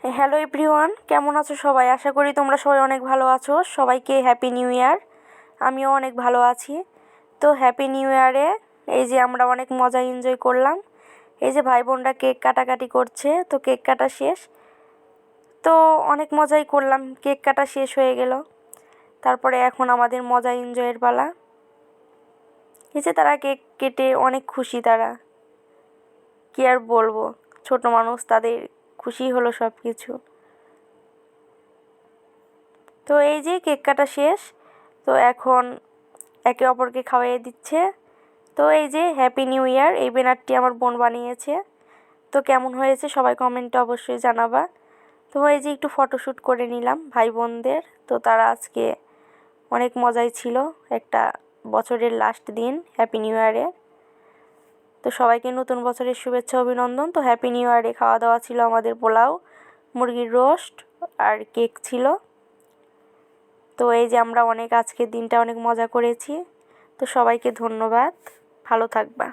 Hello everyone, কেমন আছো সবাই? আশা করি তোমরা সবাই অনেক ভালো আছো। সবাইকে হ্যাপি নিউ ইয়ার। আমিও অনেক ভালো আছি। তো হ্যাপি নিউ ইয়ারে এই যে আমরা অনেক মজা এনজয় করলাম। এই যে ভাই বোনরা কেক কাটাকাটি করছে, তো কেক কাটা শেষ। তো অনেক মজাই করলাম, কেক কাটা শেষ হয়ে গেল। তারপরে এখন আমাদের মজা এনজয়ের পালা। এই যে তারা কেক কেটে অনেক খুশি, তারা কি আর বলবো, ছোট মানুষ, তাদের খুশি হলো সব কিছু। তো এই যে কেক কাটা শেষ, তো এখন একে অপরকে খাওয়াইয়ে দিচ্ছে। তো এই যে হ্যাপি নিউ ইয়ার, এই ব্যানারটি আমার বোন বানিয়েছে। তো কেমন হয়েছে সবাই কমেন্টে অবশ্যই জানাবা। তো এই যে একটু ফটোশ্যুট করে নিলাম ভাই বোনদের। তো তারা আজকে অনেক মজাই ছিল, একটা বছরের লাস্ট দিন হ্যাপি নিউ ইয়ারে। তো সবাইকে নতুন বছরের শুভেচ্ছা অভিনন্দন। তো হ্যাপি নিউ ইয়ারে খাওয়া দাওয়া ছিল আমাদের পোলাও, মুরগির রোস্ট আর কেক ছিল। তো এই যে আমরা আজকের দিনটা অনেক মজা করেছি। তো সবাইকে ধন্যবাদ, ভালো থাকবা।